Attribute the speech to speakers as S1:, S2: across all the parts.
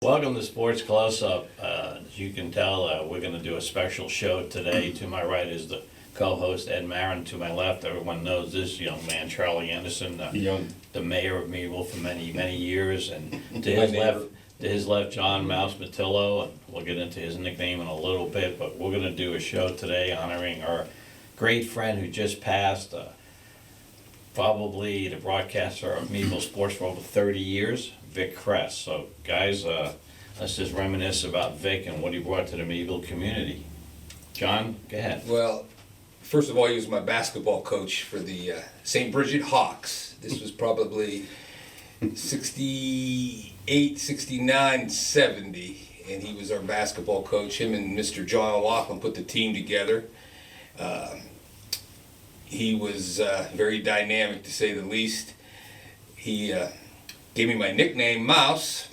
S1: Welcome to Sports Close-Up. As you can tell, we're going to do a special show today. To my right is the co-host Ed Marin. To my left, everyone knows this young man, Charlie Anderson, the mayor of Meadville for many, many years. And to his left, John Mouse Matillo. And we'll get into his nickname in a little bit, but we're going to do a show today honoring our great friend who just passed, probably the broadcaster of Meadville sports for over 30 years, Vic Kress. So, guys, let's just reminisce about Vic and what he brought to the Meadville community. John, go ahead.
S2: Well, first of all, he was my basketball coach for the St. Bridget Hawks. This was probably 68, 69, 70, and he was our basketball coach. Him and Mr. John O'Loughlin put the team together. He was very dynamic, to say the least. He gave me my nickname, Mouse.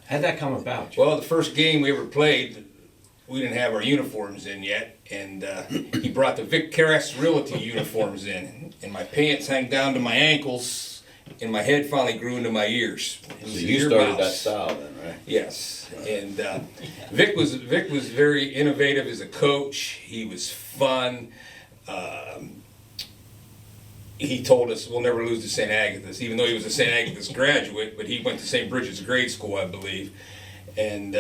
S1: How'd that come about?
S2: Well, the first game we ever played, we didn't have our uniforms in yet, and he brought the Vic Kress Realty uniforms in, and my pants hang down to my ankles, and my head finally grew into my ears.
S3: So you started that style then, right?
S2: Yes, and Vic was very innovative as a coach. He was fun. He told us we'll never lose to St. Agatha's, even though he was a St. Agatha's graduate, but he went to St. Bridget's grade school, I believe. And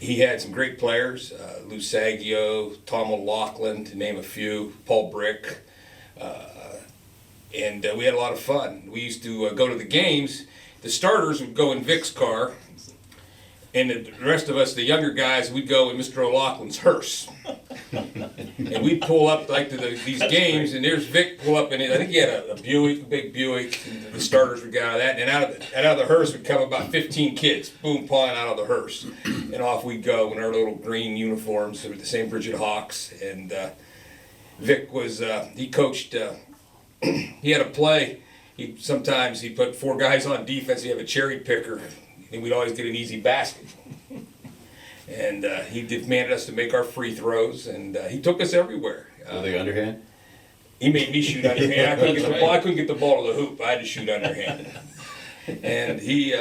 S2: he had some great players, Lou Saggio, Tom O'Loughlin, to name a few, Paul Brick. And we had a lot of fun. We used to go to the games. The starters would go in Vic's car, and the rest of us, the younger guys, we'd go in Mr. O'Loughlin's hearse. And we'd pull up like to these games, and there's Vic pull up, and I think he had a Buick, a big Buick, and the starters would get out of that, and out of the hearse would come about 15 kids, boom, pulling out of the hearse. And off we'd go in our little green uniforms with the St. Bridget Hawks. And Vic was, he coached, he had a play. Sometimes he put 4 guys on defense, he'd have a cherry picker, and we'd always get an easy basket. And he demanded us to make our free throws, and he took us everywhere.
S3: Were they underhand?
S2: He made me shoot underhand. I couldn't get the ball to the hoop. I had to shoot underhand. And he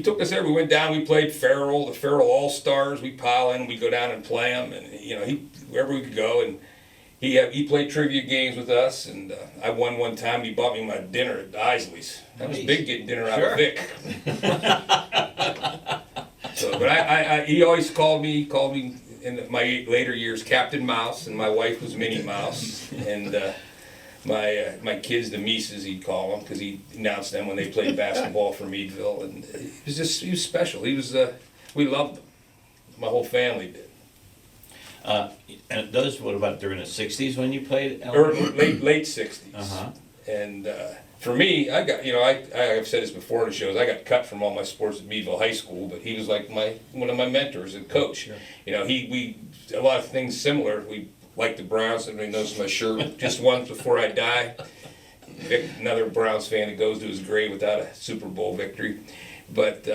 S2: took us everywhere. We went down. We played Farrell, the Farrell All Stars. We pile in. We go down and play them, and wherever we could go. And he played trivia games with us. And I won one time. He bought me my dinner at Isley's. That was big, getting dinner out of Vic. So, but he always called me in my later years Captain Mouse, and my wife was Minnie Mouse, and my kids the Mises he'd call them, because he announced them when they played basketball for Meadville, and he was special. He was we loved him. My whole family did.
S1: And what about during the 60s when you played?
S2: Late 60s.
S1: Uh-huh.
S2: And for me, I got, I've said this before in the shows, I got cut from all my sports at Meadville High School, but he was like one of my mentors and coach. Sure. We a lot of things similar. We liked the Browns. Everybody knows my shirt. Just once before I die. Vic, another Browns fan that goes to his grave without a Super Bowl victory. But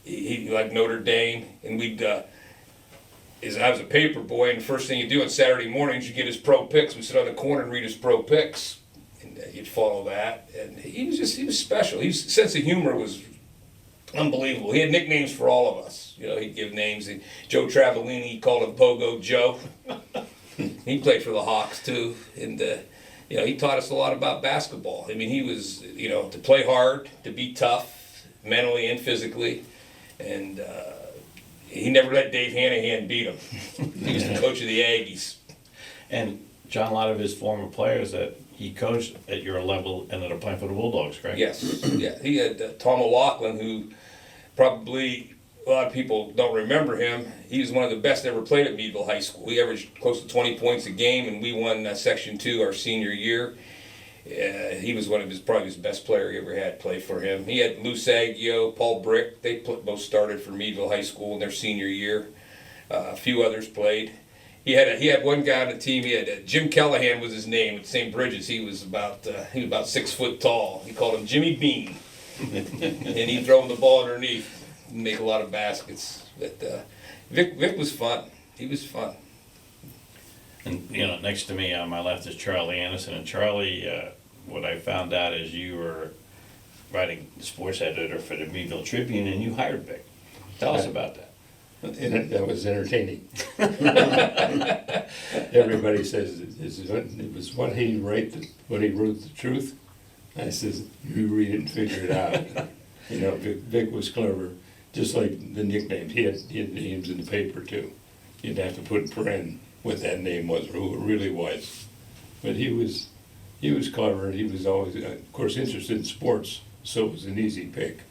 S2: he liked Notre Dame, and I was a paper boy, and the first thing you do on Saturday mornings, you get his pro picks. We sit on the corner and read his pro picks. You'd follow that, and he was special. His sense of humor was unbelievable. He had nicknames for all of us. He'd give names. Joe Travellini, he called him Pogo Joe. He played for the Hawks too, and he taught us a lot about basketball. I mean, he was to play hard, to be tough, mentally and physically, and he never let Dave Hanahan beat him. He was the coach of the Aggies.
S1: And John, a lot of his former players that he coached at your level ended up playing for the Bulldogs, correct?
S2: Yes. Yeah. He had Tom O'Loughlin, who probably a lot of people don't remember him. He was one of the best ever played at Meadville High School. He averaged close to 20 points a game, and we won Section 2 our senior year. He was probably his best player he ever had play for him. He had Lou Saggio, Paul Brick. They both started for Meadville High School in their senior year. A few others played. He had one guy on the team. He had Jim Callahan was his name at St. Bridget's. He was about 6 foot tall. He called him Jimmy Bean, and he'd throw him the ball underneath and make a lot of baskets. But Vic was fun. He was fun.
S1: And next to me on my left is Charlie Anderson. And Charlie, what I found out is you were writing the sports editor for the Meadville Tribune, and you hired Vic. Tell us about that.
S4: And that was entertaining. Everybody says it was what he wrote the truth. I says, you read it and figure it out. You know, Vic was clever, just like the nicknames. He had names in the paper too. You'd have to put paren what that name was or who it really was. But he was clever. He was always, of course, interested in sports, so it was an easy pick.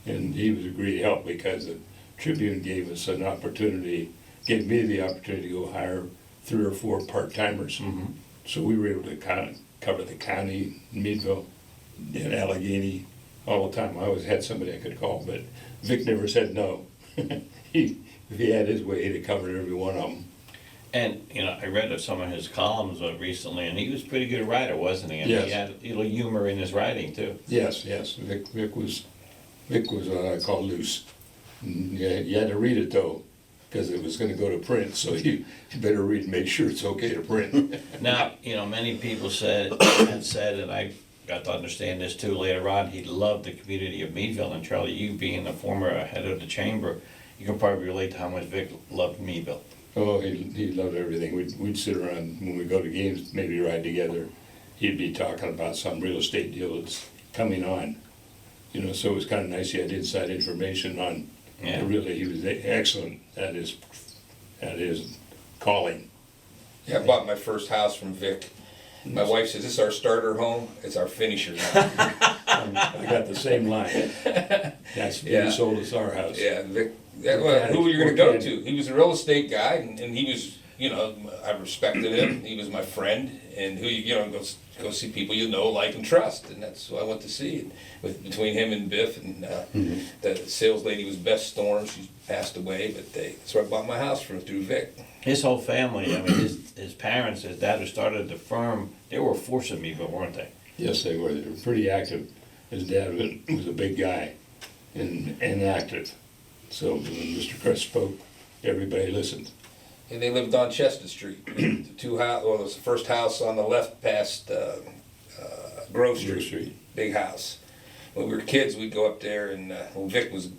S4: And he was a great help because the Tribune gave us an opportunity, gave me the opportunity to go hire 3 or 4 part-timers.
S1: Mm-hmm.
S4: So we were able to cover the county, Meadville, and Allegheny all the time. I always had somebody I could call, but Vic never said no. If he had his way, he'd have covered every one of them.
S1: And, you know, I read some of his columns recently, and he was a pretty good writer, wasn't he? And
S4: Yes.
S1: he had a little humor in his writing, too.
S4: Yes. Vic was what I call loose. And you had to read it though, because it was going to go to print. So you better read and make sure it's okay to print.
S1: Now, you know, many people had said, and I got to understand this too later on, he loved the community of Meadville. And Charlie, you being a former head of the chamber, you can probably relate to how much Vic loved Meadville.
S4: Oh, he loved everything. We'd sit around when we go to games, maybe ride together. He'd be talking about some real estate deal that's coming on. You know, so it was kind of nice. He had inside information on.
S1: Yeah.
S4: Really, he was excellent at his calling.
S2: Yeah, I bought my first house from Vic. My wife says, "This is our starter home. It's our finisher now."
S4: I got the same line. That's
S2: Yeah.
S4: he sold us our house.
S2: Yeah, Vic. Yeah, well, who were you going to go to? He was a real estate guy, and he was, you know, I respected him. He was my friend, and who you know go see people you know, like, and trust, and that's who I went to see. Between him and Biff, and the sales lady was Beth Storm. She passed away, but that's where I bought my house through Vic.
S1: His whole family, I mean, his parents, his dad who started the firm, they were a force of Meadville, weren't they?
S4: Yes, they were. They were pretty active. His dad was a big guy and active. So when Mr. Kress spoke, everybody listened.
S2: And they lived on Chestnut Street. The two house, well, it was the first house on the left past Grove Street. Big house. When we were kids, we'd go up there, and well, Vic was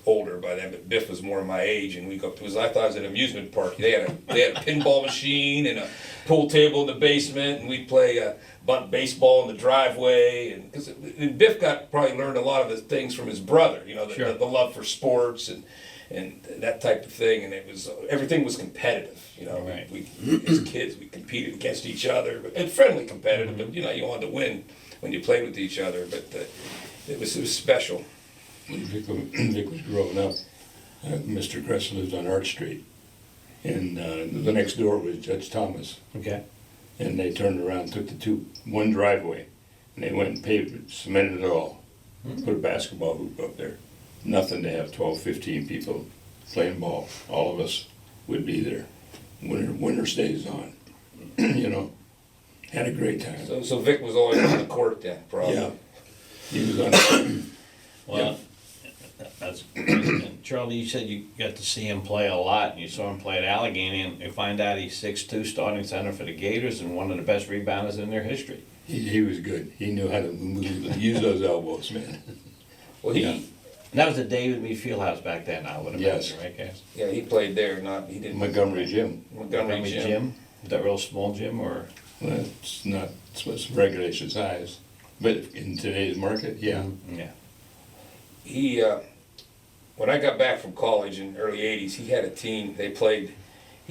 S2: older by then, but Biff was more my age, and we go up to I thought it was an amusement park. They had a pinball machine and a pool table in the basement, and we'd play bunt baseball in the driveway. And Biff probably learned a lot of the things from his brother, you know,
S1: Sure.
S2: the love for sports and that type of thing, and everything was competitive, you know.
S1: Right.
S2: We as kids we competed against each other, and friendly competitive, but you know you wanted to win when you played with each other. But it was special.
S4: When Vic was growing up, Mr. Kress lived on Arch Street, and the next door was Judge Thomas.
S1: Okay.
S4: And they turned around, took one driveway, and they went and paved it, cemented it all, put a basketball hoop up there. Nothing to have 12, 15 people playing ball. All of us would be there. Winter stays on, you know. Had a great time.
S2: So Vic was always on the court then, probably.
S4: Yeah, he was on.
S1: Well, that's and Charlie, you said you got to see him play a lot, and you saw him play at Allegheny, and you find out he's 6'2", starting center for the Gators, and one of the best rebounders in their history.
S4: He was good. He knew how to use those elbows, man.
S2: Well,
S4: Yeah.
S1: And that was the David Meade Fieldhouse back then, I would
S4: Yes.
S1: imagine, right, Cass?
S2: Yeah, he played there. He didn't.
S4: Montgomery Gym.
S2: Montgomery Gym.
S1: Is that real small gym, or?
S4: Well, it's not. It's regulation size, but in today's market, yeah.
S1: Yeah.
S2: He, when I got back from college in the early '80s, he had a team. He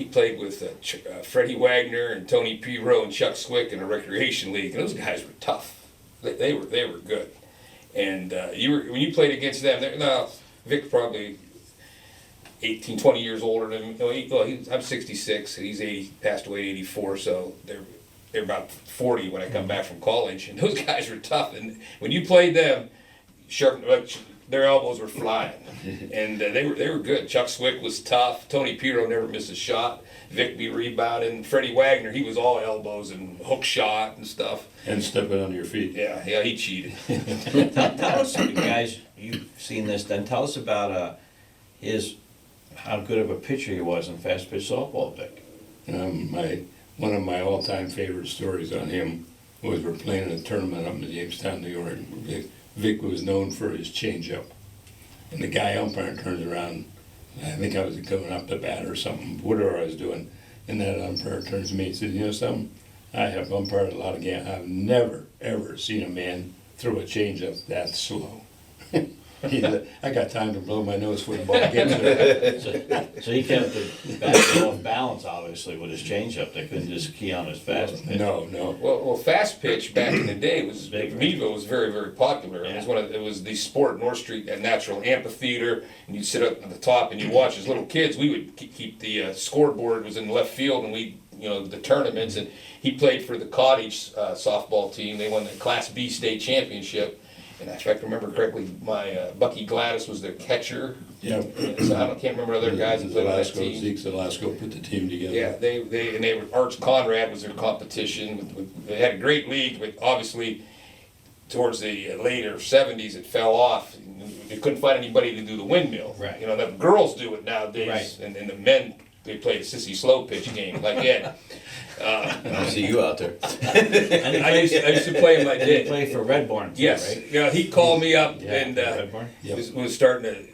S2: played with Freddie Wagner and Tony Pirro and Chuck Swick in a recreation league, and those guys were tough. They were good. And when you played against them, now Vic probably 18, 20 years older than me. I'm 66, and he's 80, passed away in '84, so they're about 40 when I come back from college, and those guys were tough. And when you played them, their elbows were flying, and they were good. Chuck Swick was tough. Tony Pirro never missed a shot. Vic be rebounding. Freddie Wagner, he was all elbows and hook shot and stuff.
S4: And stepping on your feet.
S2: Yeah, he cheated.
S1: Tell us, guys, you've seen this, then tell us about how good of a pitcher he was in fast pitch softball, Vic.
S4: One of my all-time favorite stories on him was we're playing in a tournament up in Jamestown, New York. Vic was known for his changeup. And the guy umpire turns around, I think I was going up to bat or something, whatever I was doing, and that umpire turns to me and says, you know something? I have umpired a lot of games. I've never, ever seen a man throw a changeup that slow. He said, I got time to blow my nose before the ball gets there.
S1: So he kept the bat off balance, obviously, with his changeup. They couldn't just key on his fast pitch.
S4: No.
S2: Well, fast pitch back in the day was
S1: Big, right?
S2: Meadville was very, very popular. It was it was the sport North Street, that natural amphitheater, and you'd sit up at the top and you watch as little kids. We would keep the scoreboard was in left field, and we the tournaments, and he played for the Cottage softball team. They won the Class B state championship. And if I can remember correctly, my Bucky Gladys was their catcher.
S4: Yeah.
S2: So can't remember other guys that played on that team.
S4: Zeke Zelasco put the team together.
S2: Yeah, they were Arch Conrad was their competition. They had a great league, but obviously towards the later '70s it fell off. They couldn't find anybody to do the windmill.
S1: Right.
S2: The girls do it nowadays,
S1: Right.
S2: and the men they play a sissy slow pitch game like Ed.
S3: I don't see you out there.
S1: And he
S2: I used to play in my
S1: and he
S2: day.
S1: played for Redbourne too,
S2: Yes,
S1: right?
S2: yeah, he called me up
S1: Yeah,
S2: and
S1: Redbourne.
S4: Yep.
S2: was starting to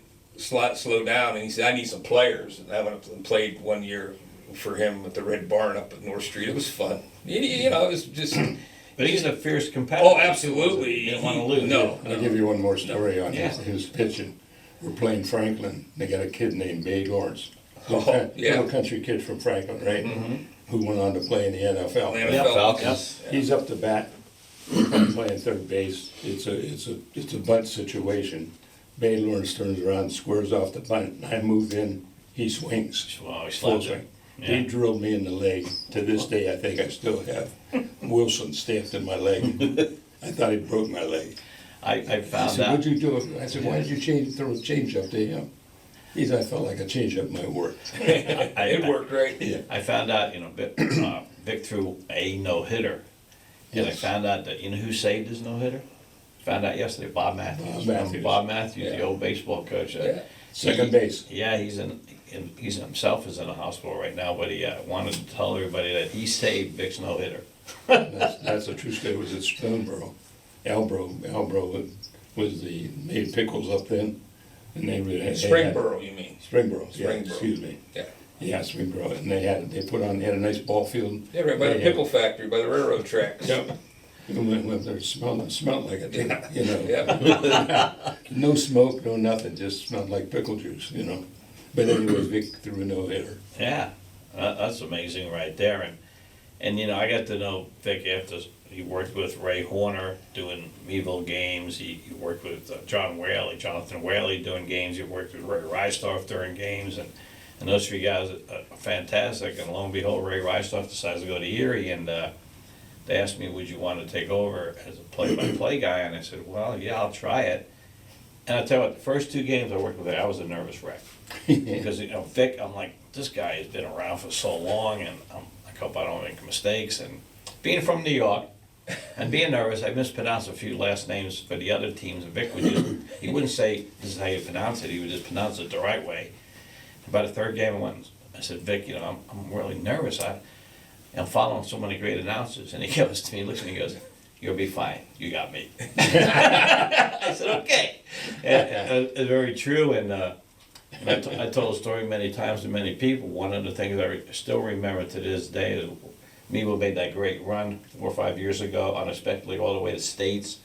S2: slow down, and he said, "I need some players." And I went up and played 1 year for him at the Red Barn up at North Street. It was fun. It was just.
S1: But he's a fierce competitor.
S2: Oh, absolutely.
S1: He didn't want to lose.
S2: No.
S4: I'll give you one more story on
S1: Yeah.
S4: his pitching. We're playing Franklin. They got a kid named Bay Lawrence.
S2: Oh, yeah.
S4: Little country kid from Franklin, right? Who went on to play in the NFL.
S2: The
S1: Yeah,
S2: NFL.
S3: Falcons.
S4: He's up to bat. I'm playing third base. It's a bunt situation. Bay Lawrence turns around, squares off the bunt. I move in. He swings.
S1: Well, he
S4: Full
S1: slapped
S4: swing.
S1: him.
S4: He
S1: Yeah.
S4: drilled me in the leg. To this day, I think I still have Wilson stamped in my leg. I thought he broke my leg.
S1: I
S4: I
S1: found
S4: said,
S1: out.
S4: "What'd you do?" I said, "Why did you throw a change up to him?" He said, "I felt like a change up might work."
S2: It worked right.
S4: Yeah.
S1: I found out, Vic threw a no-hitter. And I
S4: Yes.
S1: found out that, who saved his no-hitter? Found out yesterday, Bob Matthews.
S4: Bob Matthews.
S1: Bob Matthews, the
S2: Yeah.
S1: old baseball coach.
S2: Yeah.
S4: Second base.
S1: Yeah, he's himself is in a hospital right now, but he wanted to tell everybody that he saved Vic's no-hitter.
S4: That's a true story. It was at Spoonboro. Albro made pickles up then, and they really had
S2: Springboro, you mean?
S4: Springboro. Yeah,
S2: Springboro.
S4: excuse me.
S2: Yeah.
S4: Yeah, Springboro, and they had a nice ball field.
S2: Yeah, right by the
S4: They
S2: pickle factory, by the railroad tracks.
S4: Yep. We went there, smelled like it,
S2: Yeah.
S4: No smoke, no nothing, just smelled like pickle juice, But anyway, Vic threw a no-hitter.
S1: Yeah, that's amazing right there. And I got to know Vic after he worked with Ray Horner doing Meadville games. He worked with Jonathan Whaley doing games. He worked with Ray Rystorff during games. And those three guys are fantastic. And lo and behold, Ray Rystorff decides to go to Erie. And they asked me, would you want to take over as a play-by-play guy? And I said, well, yeah, I'll try it. And I tell you what, the first 2 games I worked with Vic, I was a nervous wreck. Because, Vic, I'm like, this guy has been around for so long, and I hope I don't make mistakes. And being from New York and being nervous, I mispronounced a few last names for the other teams. And Vic he wouldn't say, this is how you pronounce it, he would just pronounce it the right way. And by the 3rd game, I said, Vic, I'm really nervous. I'm following so many great announcers. And he comes to me, looks at me, and goes, you'll be fine, you got me. I said, okay. And it's very true, and I told the story many times to many people. One of the things I still remember to this day is Meadville made that great run 4 or 5 years ago, unexpectedly all the way to states.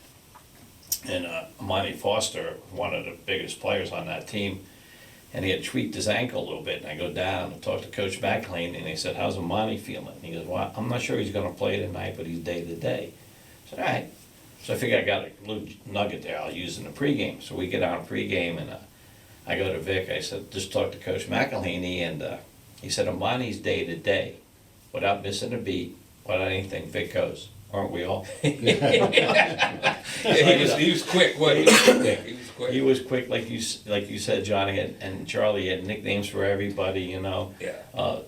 S1: And Monty Foster, one of the biggest players on that team, and he had tweaked his ankle a little bit. And I go down and talk to Coach McLean, and he said, how's Monty feeling? And he goes, well, I'm not sure he's going to play tonight, but he's day to day. I said, all right. So I figure I got a little nugget there I'll use in the pregame. So we get on pregame, and I go to Vic. I said, just talk to Coach McElhaney, and he said, Amani's day to day, without missing a beat, without anything. Vic goes, aren't we all?
S2: Yeah, he was quick, wasn't he? Yeah, he was quick.
S1: He was quick, like you said, Johnny, and Charlie had nicknames for everybody.
S2: Yeah.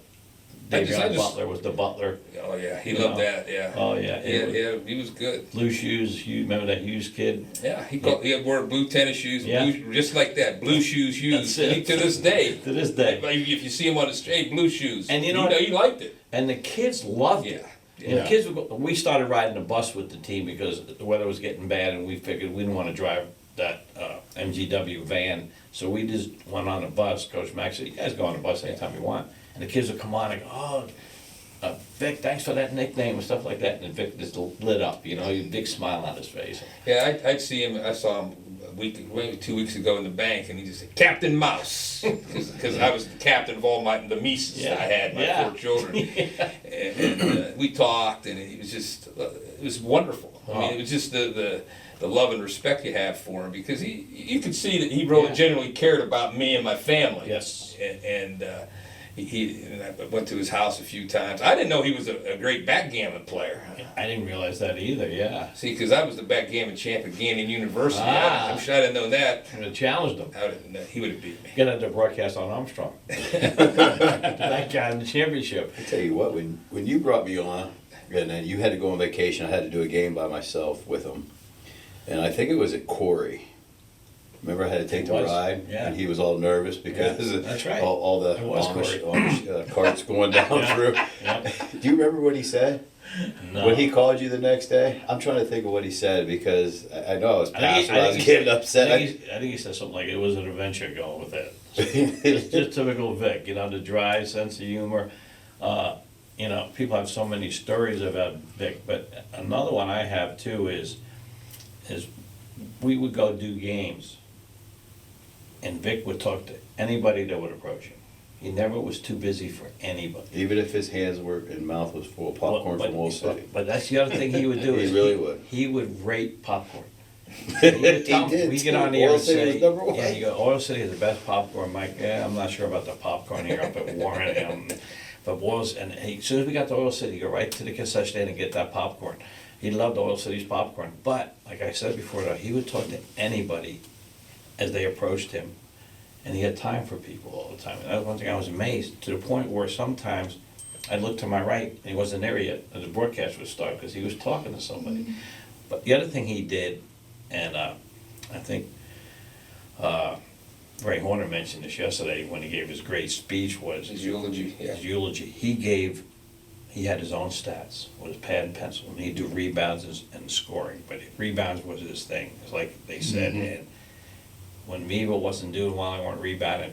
S1: Davion Butler was the butler.
S2: Oh yeah, he loved that. Yeah.
S1: Oh yeah.
S2: Yeah, he was good.
S1: Blue shoes. You remember that Hughes kid?
S2: Yeah, he wore blue tennis shoes,
S1: Yeah.
S2: blue, just like that. Blue shoes, Hughes.
S1: That's it.
S2: To this day.
S1: To this day.
S2: If you see him on the street, blue shoes.
S1: And
S2: he liked it.
S1: And the kids loved it.
S2: Yeah.
S1: And the kids, we started riding the bus with the team because the weather was getting bad, and we figured we didn't want to drive that MGW van, so we just went on the bus. Coach Max said, "You guys go on the bus anytime you want." And the kids would come on and go, "Oh, Vic, thanks for that nickname," and stuff like that. And Vic just lit up, you know, a big smile on his face.
S2: Yeah, I'd see him. I saw him maybe 2 weeks ago in the bank, and he just said, "Captain Mouse," because I was the captain of all the Mises that I had, my 4 children. And we talked, and it was just, it was wonderful. I mean, it was just the love and respect you have for him, because you could see that he really genuinely cared about me and my family.
S1: Yes.
S2: And I went to his house a few times. I didn't know he was a great backgammon player.
S1: I didn't realize that either, yeah.
S2: See, because I was the backgammon champ at Gandhian University.
S1: Ah.
S2: I'm sure I'd have known that.
S1: And I challenged him.
S2: He would have beat me.
S1: Get into broadcast on Armstrong. That guy in the championship.
S3: I tell you what, when you brought me on, and then you had to go on vacation, I had to do a game by myself with him. And I think it was at Corey. Remember I had to take the ride?
S1: Yeah.
S3: And he was all nervous because
S1: That's right.
S3: all the
S1: It was
S3: Amish carts going down through.
S1: Yeah.
S3: Do you remember what he said?
S1: No.
S3: When he called you the next day? I'm trying to think of what he said, because I know I was
S1: I
S3: past
S1: think
S3: when I was getting upset.
S1: I think he said something like it was an adventure going with it. It's just typical Vic, you know, the dry sense of humor. You know, people have so many stories about Vic, but another one I have too is we would go do games, and Vic would talk to anybody that would approach him. He never was too busy for anybody.
S3: Even if his hands were and mouth was full of popcorn from Old City.
S1: But that's the other thing he would do.
S3: He
S1: is
S3: really would.
S1: He would rate popcorn.
S3: He
S1: We
S3: did,
S1: get on
S3: too.
S1: the air
S3: Oil
S1: and
S3: City
S1: say,
S3: was number 1.
S1: yeah, you go, Oil City is the best popcorn, Mike. Yeah, I'm not sure about the popcorn here up at Warren. But as soon as we got to Oil City, go right to the cassette stand and get that popcorn. He loved Oil City's popcorn. But, like I said before, he would talk to anybody as they approached him. And he had time for people all the time. And that was one thing I was amazed, to the point where sometimes I'd look to my right, and he wasn't there yet, and the broadcast would start, because he was talking to somebody. But the other thing he did, and I think Ray Horner mentioned this yesterday when he gave his great speech, was
S2: His eulogy. Yeah.
S1: his eulogy. He had his own stats with his pad and pencil, and he'd do rebounds and scoring. But rebounds was his thing. It's like they said, and when Mevo wasn't doing well, I weren't rebounding.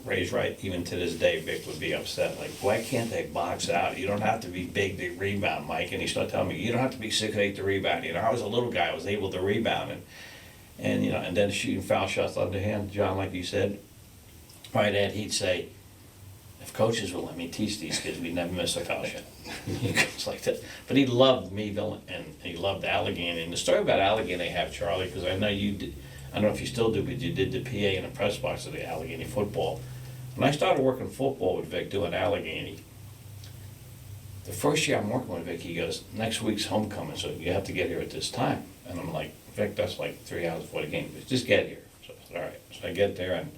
S1: Ray's right, even to this day, Vic would be upset. Like, why can't they box out? You don't have to be big to rebound, Mike. And he started telling me, you don't have to be 6'8" to rebound. You know, I was a little guy, I was able to rebound. And you know, and then shooting foul shots underhand, John, like you said, right, Ed, he'd say, if coaches will let me teach these kids, we'd never miss a foul shot. It's like that. But he loved Meadville, and he loved Allegheny. And the story about Allegheny I have, Charlie, because I know you did, I don't know if you still do, but you did the PA in the press box of the Allegheny football. When I started working football with Vic doing Allegheny, the first year I'm working with Vic, he goes, next week's homecoming, so you have to get here at this time. And I'm like, Vic, that's like 3 hours before the game. He goes, just get here. So I said, all right. So I get there, and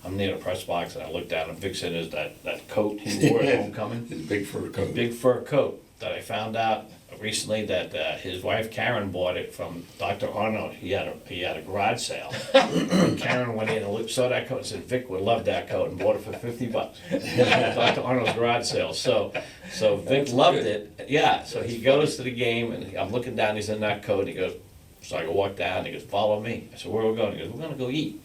S1: I'm near the press box, and I look down, and Vic said, "Is that coat he wore at homecoming?"
S4: His big fur coat.
S1: Big fur coat that I found out recently that his wife Karen bought it from Dr. Arnold. He had a garage sale. And Karen went in and saw that coat and said, "Vic would love that coat," and bought it for $50. Dr. Arnold's garage sale. So Vic loved it. Yeah. So he goes to the game, and I'm looking down. He's in that coat. And he goes, so I go walk down. He goes, "Follow me." I said, "Where are we going?" He goes, "We're going to go eat."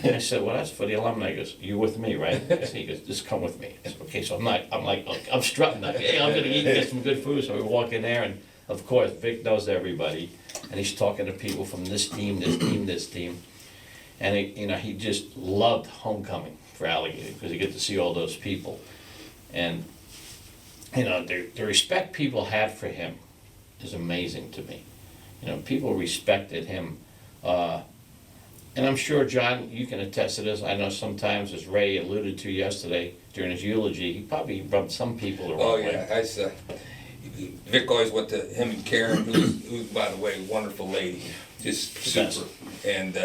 S1: And I said, "Well, that's for the alumni." He goes, "You with me, right?" He goes, "Just come with me." I said, "Okay." So I'm strutting like, "Hey, I'm gonna eat and get some good food." So we walk in there, and of course, Vic knows everybody, and he's talking to people from this team, this team, and he just loved homecoming for Allegheny because you get to see all those people, and the respect people had for him is amazing to me. People respected him. And I'm sure, John, you can attest to this. I know sometimes, as Ray alluded to yesterday during his eulogy, he probably rubbed some people the wrong way.
S2: Oh, yeah. Vic always went to him and Karen, who's, by the way, a wonderful lady. Just super. And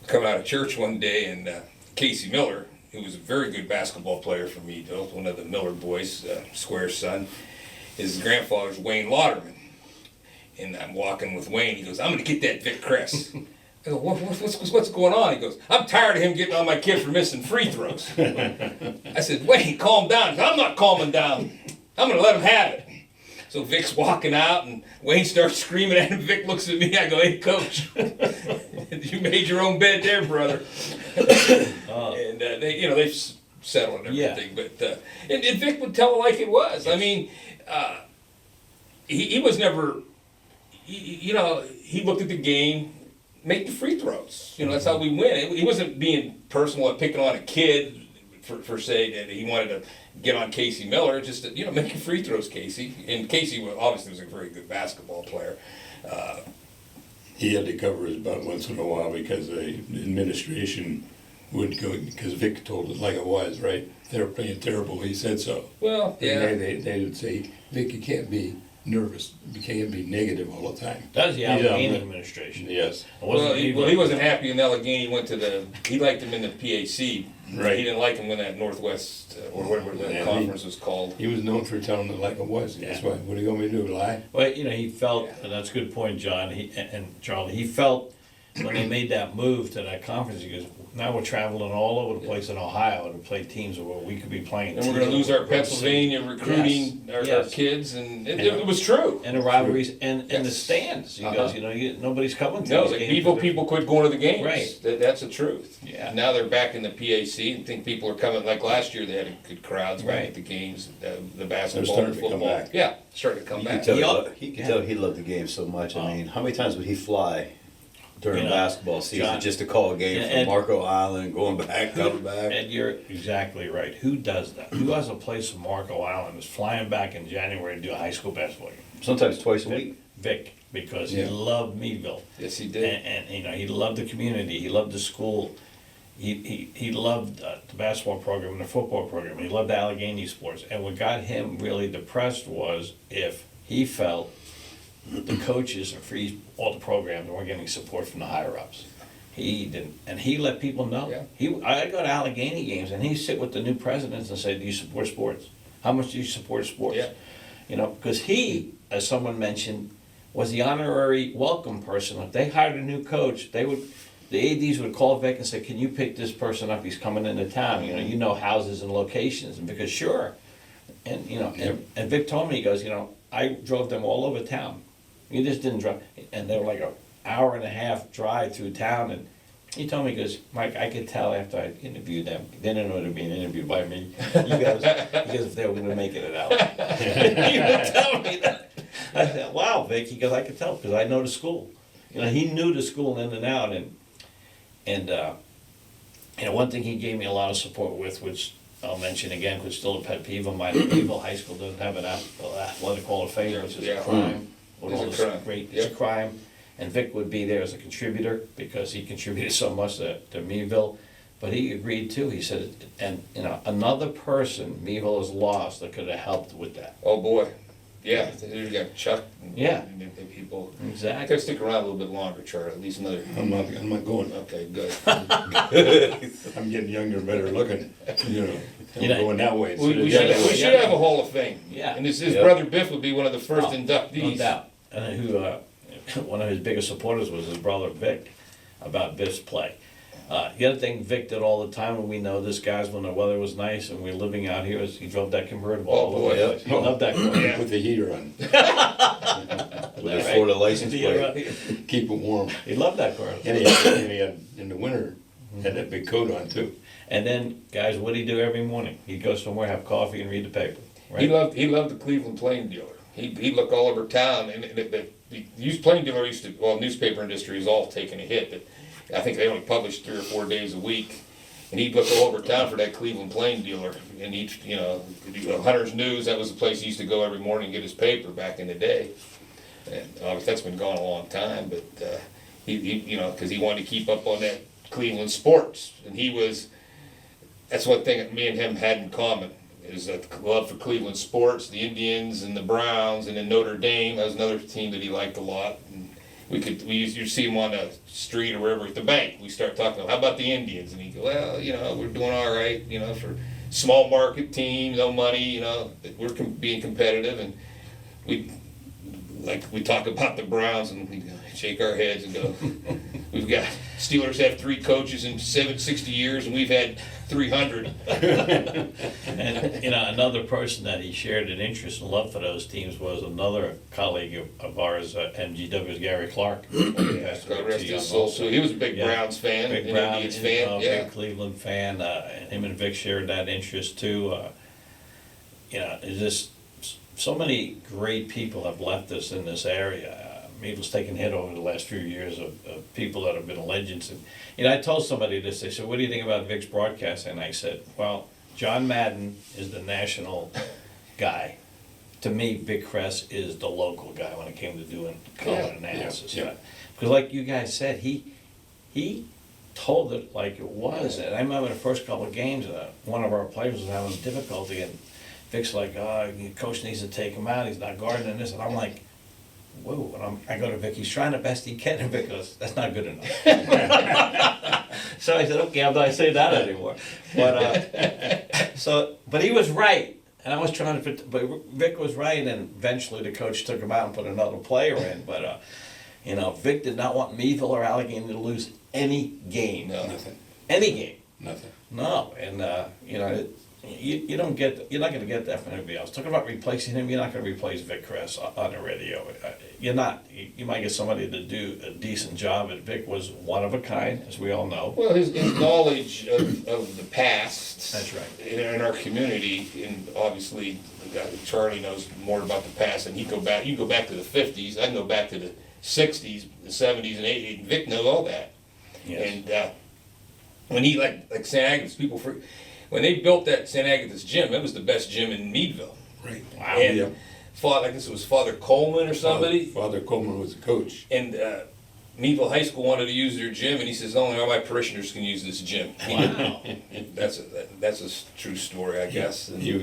S2: coming out of church one day, and Casey Miller, who was a very good basketball player for me, one of the Miller boys, Square's son, his grandfather's Wayne Lauderman. And I'm walking with Wayne. He goes, "I'm going to get that Vic Kress." I go, what's going on? He goes, "I'm tired of him getting on my kid for missing free throws." I said, "Wayne, calm down." He said, "I'm not calming down. I'm going to let him have it." So Vic's walking out, and Wayne starts screaming at him. Vic looks at me. I go, "Hey, coach, you made your own bed there, brother." And they've settled and everything.
S1: Yeah.
S2: But and Vic would tell it like it was. I mean, he was never. He looked at the game, make the free throws. That's how we win. He wasn't being personal and picking on a kid for say that he wanted to get on Casey Miller. Just making free throws, Casey. And Casey obviously was a very good basketball player.
S4: He had to cover his butt once in a while because the administration would go, because Vic told it like it was, right? They were playing terrible, he said so.
S2: Well, yeah.
S4: And they would say, Vic, you can't be nervous, you can't be negative all the time.
S1: That was the
S4: Yeah,
S1: Allegheny
S4: but-
S1: administration.
S4: Yes.
S1: It wasn't
S2: He wasn't happy in Allegheny. He liked him in the PAC.
S4: Right.
S2: He didn't like him when that Northwest, or whatever the
S4: Yeah,
S2: conference was called.
S4: He was known for telling it like it was. That's why, what do you want me to do, lie?
S1: Well, he felt, and that's a good point, John, and Charlie, he felt when they made that move to that conference, he goes, now we're traveling all over the place in Ohio to play teams where we could be playing.
S2: And we're going to lose our Pennsylvania recruiting, our kids, and it was true.
S1: And the rivalries, and the
S2: Yes.
S1: stands. He goes, nobody's coming to
S2: No,
S1: these
S2: like
S1: games.
S2: people quit going to the games.
S1: Right.
S2: That's the truth.
S1: Yeah.
S2: Now they're back in the PAC and think people are coming. Like last year, they had good crowds back
S1: Right.
S2: at the games, the basketball,
S4: starting
S2: the
S4: to come
S2: football.
S4: back.
S2: Yeah, starting to come
S3: You
S2: back.
S3: could tell
S1: He-
S3: he could tell he loved the game so much. I mean, how many times would he fly during basketball season
S1: John,
S3: just to call a game from
S1: and-
S3: Marco Island, going back, coming back?
S1: And you're exactly right. Who does that? Who has a place in Marco Island is flying back in January to do a high school basketball game?
S3: Sometimes twice a week.
S1: Vic, because he
S4: Yeah.
S1: loved Meadville.
S2: Yes, he
S1: And,
S2: did.
S1: he loved the community, he loved the school, he loved the basketball program and the football program, he loved Allegheny sports. And what got him really depressed was if he felt the coaches and for all the programs weren't getting support from the higher ups. He didn't, and he let people know.
S2: Yeah.
S1: I go to Allegheny games and he'd sit with the new presidents and say, do you support sports? How much do you support sports?
S2: Yeah.
S1: Because he, as someone mentioned, was the honorary welcome person. If they hired a new coach, the ADs would call Vic and say, can you pick this person up? He's coming into town. You know houses and locations. And because sure. And, and Vic told me, he goes, I drove them all over town. You just didn't drive. And they were like an hour and a half drive through town. And he told me, he goes, Mike, I could tell after I interviewed them, they didn't know they were being interviewed by me. He goes if they were going to make it at Allen. He would tell me that. I said, wow, Vic. He goes, I could tell because I know the school. He knew the school in and out. And one thing he gave me a lot of support with, which I'll mention again, which is still a pet peeve of mine, Meadville High School doesn't have an athletic hall of fame, which is a crime. With all this great, it's a crime. And Vic would be there as a contributor because he contributed so much to Meadville. But he agreed too. He said, and another person Meadville has lost that could have helped with that.
S2: Oh, boy. Yeah, you got Chuck.
S1: Yeah.
S2: And people. I
S1: Exactly.
S2: gotta stick around a little bit longer, Charlie. At least another.
S4: I'm not going.
S2: Okay, good.
S4: I'm getting younger, better looking, I'm
S1: know,
S4: going that way.
S2: We should have a Hall of Fame.
S1: Yeah.
S2: And his
S3: Yep.
S2: brother Biff would be one of the first
S1: No
S2: inductees.
S1: doubt. And who, one of his biggest supporters was his brother Vic about Biff's play. The other thing Vic did all the time, and we know this, guys, when the weather was nice and we were living out here, is he drove that convertible all over the place. He loved that convertible.
S4: Put the heater on,
S3: With the Florida license plate.
S4: keep it warm.
S1: He loved that convertible.
S4: And he had, in the winter, had that big coat on too.
S1: And then, guys, what'd he do every morning? He'd go somewhere, have coffee, and read the paper. Right?
S2: He loved the Cleveland Plain Dealer. He'd look all over town, and the Plain Dealer newspaper industry is all taking a hit. But I think they only published 3 or 4 days a week, and he'd look all over town for that Cleveland Plain Dealer. And Hunter's News, that was the place he used to go every morning and get his paper back in the day. And obviously that's been gone a long time, but because he wanted to keep up on that Cleveland sports, and that's one thing that me and him had in common. Is that love for Cleveland sports, the Indians and the Browns, and then Notre Dame. That was another team that he liked a lot. And we used to see him on the street or wherever at the bank. We start talking, how about the Indians? And he'd go, well, we're doing all right, for small market team, no money, we're being competitive. And we talk about the Browns and we shake our heads and go, We've got, Steelers have 3 coaches in 60 years, and we've had 300.
S1: And, another person that he shared an interest and love for those teams was another colleague of ours, MGW's Gary Clark. Passed away
S2: God rest
S1: too young
S2: his soul.
S1: also.
S2: So he was a big
S1: Yeah.
S2: Browns fan,
S1: Big
S2: an
S1: Brown,
S2: Indians fan. Yeah.
S1: big Cleveland fan. Him and Vic shared that interest too. It's just so many great people have left us in this area. Meadville's taken hit over the last few years of people that have been legends. And I told somebody this. They said, "What do you think about Vic's broadcasting?" And I said, "Well, John Madden is the national guy. To me, Vic Kress is the local guy when it came to doing color analysis."
S4: yeah.
S1: Because like you guys said, he told it like it was. And I remember the first couple of games, one of our players was having difficulty, and Vic's like, "Oh, your coach needs to take him out. He's not guarding this." And I'm like, "Whoa!" And I go to Vic. He's trying the best he can, and Vic goes, "That's not good enough." So I said, "Okay, I'm not saying that anymore." But but he was right. And I was trying to, but Vic was right, and eventually the coach took him out and put another player in. But, Vic did not want Meadville or Allegheny to lose any game.
S2: No.
S4: Nothing,
S1: Any game.
S4: nothing.
S1: No. And, you're not going to get that from anybody else. Talking about replacing him, you're not going to replace Vic Kress on the radio. You're not. You might get somebody to do a decent job, and Vic was one of a kind, as we all know.
S2: Well, his knowledge of the past.
S1: That's right.
S2: In our community, and obviously Charlie knows more about the past, and you go back to the 50s, I can go back to the 60s, the 70s, and 80s, and Vic knows all that.
S1: Yes.
S2: And when he, like St. Agatha's, when they built that St. Agatha's gym, it was the best gym in Meadville.
S4: Right.
S1: Wow.
S2: And
S4: Yeah.
S2: I guess it was Father Coleman or somebody.
S4: Father Coleman was the coach.
S2: And Meadville High School wanted to use their gym, and he says, "Only all my parishioners can use this gym."
S1: Wow.
S2: That's a true story, I guess. And,
S4: He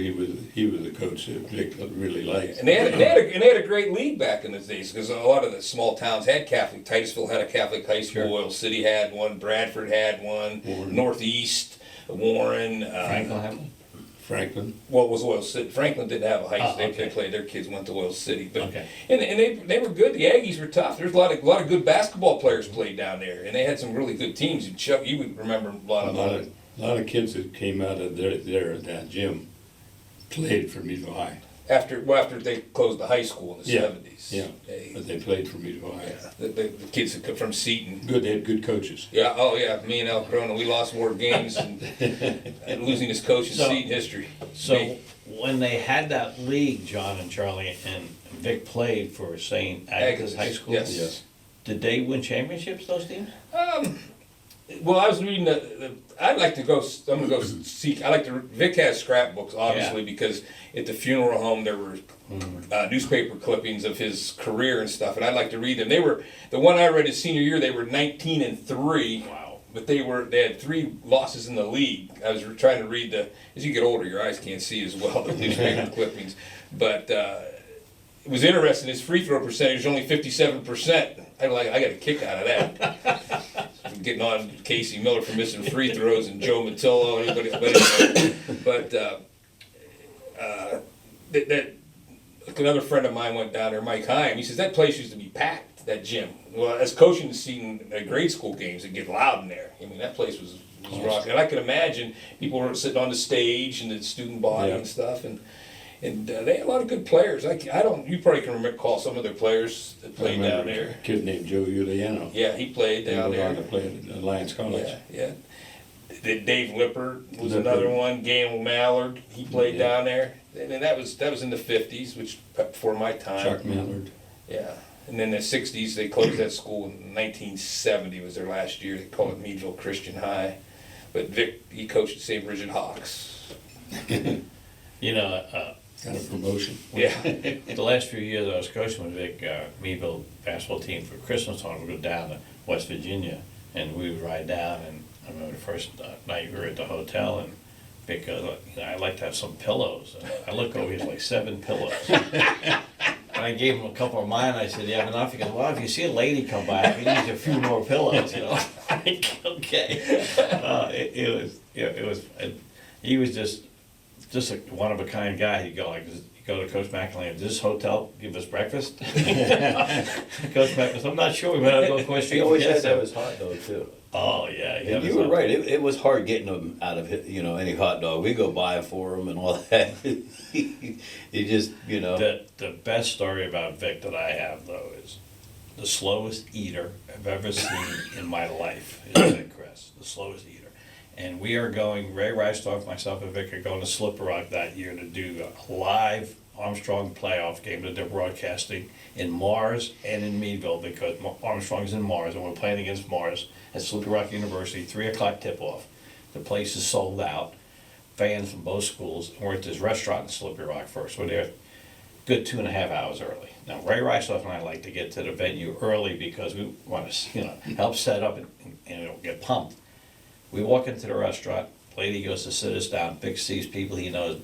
S4: was the coach that Vic really liked.
S2: and they had a great league back in the days, because a lot of the small towns had Catholic. Titusville had a Catholic high school.
S1: Sure.
S2: Oil City had one. Bradford had one.
S4: Warren.
S2: Northeast, Warren.
S1: Franklin have one?
S4: Franklin.
S2: What was Oil City? Franklin didn't have a high school.
S1: okay.
S2: They played. Their kids went to Oil City, but
S1: Okay.
S2: and they were good. The Aggies were tough. There's a lot of good basketball players played down there, and they had some really good teams. And Chuck, you would remember a lot of them.
S4: A lot of kids that came out of there at that gym played for Meadville High.
S2: After they closed the high school in the
S4: Yeah,
S2: 70s.
S4: yeah. But they played for Meadville High.
S2: The kids that come from Seton.
S4: Good, they had good coaches.
S2: Yeah, oh yeah, me and Al Cronin, we lost more games and losing his coach in
S1: So-
S2: Seton history.
S1: So
S2: Me.
S1: when they had that league, John and Charlie and Vic played for St. Agatha's High School,
S2: Yes.
S4: Yes.
S1: did they win championships, those teams?
S2: Well, I was reading I'd like to go, I'm gonna go seek, Vic has scrapbooks, obviously, because at the funeral home, there were newspaper clippings of his career and stuff, and I'd like to read them. The one I read his senior year, they were 19-3.
S1: Wow.
S2: But they had 3 losses in the league. I was trying to read as you get older, your eyes can't see as well, the newspaper clippings. But it was interesting, his free throw percentage was only 57%. I got a kick out of that. Getting on Casey Miller for missing free throws and Joe Matillo and anybody. But another friend of mine went down there, Mike Heim. He says that place used to be packed, that gym. Well, as coaching the scene at grade school games, it get loud in there. I mean, that place was rocking. And I can imagine people were sitting on the stage and the student body
S4: Yeah.
S2: and stuff. And they had a lot of good players. You probably can recall some of their players that
S4: I
S2: played
S4: remember
S2: down there.
S4: a kid named Joe Uliano.
S2: Yeah, he played
S4: He
S2: down
S4: went on
S2: there.
S4: to play at Alliance College.
S2: Yeah. Dave Lippert was
S4: Lippert.
S2: another one. Gail Mallard, he played
S4: Yeah.
S2: down there. And that was in the 50s, which before my time.
S4: Chuck Mallard.
S2: Yeah. And then the 60s, they closed that school in 1970 was their last year. They called it Meadville Christian High. But Vic, he coached at St. Bridget Hawks.
S4: Got a promotion.
S2: Yeah.
S1: The last few years I was coaching with Vic, Meadville basketball team for Christmas time, we'd go down to West Virginia, and we would ride down, and I remember the first night we were at the hotel, and Vic goes, "I'd like to have some pillows." And I look over, he's like 7 pillows. And I gave him a couple of mine, I said, "You have enough?" He goes, "Well, if you see a lady come by, we need a few more pillows, I'm like, okay. He was just a one of a kind guy. He'd go like, go to Coach McElhaney, does this hotel give us breakfast? Coach McElhaney, I'm not sure, we might have to go across the street.
S3: He always
S1: and
S3: had
S1: get
S3: to have
S1: some."
S3: his hot dog too.
S1: Oh, yeah. he had
S3: And
S1: his
S3: you were
S1: own.
S3: right, it was hard getting them out of, any hot dog. We go buy for them and all that. You just,
S1: The best story about Vic that I have, though, is the slowest eater I've ever seen in my life is Vic Kress, the slowest eater. And we are going, Ray Reistoff, myself, and Vic are going to Slipper Rock that year to do a live Armstrong playoff game that they're broadcasting in Mars and in Meadville, because Armstrong's in Mars, and we're playing against Mars at Slippery Rock University, 3 o'clock tip-off. The place is sold out, fans from both schools, and we're at this restaurant in Slippery Rock first. We're there good 2.5 hours early. Now, Ray Reistoff and I like to get to the venue early because we want to, help set up and get pumped. We walk into the restaurant, lady goes to sit us down, Vic sees people he knows,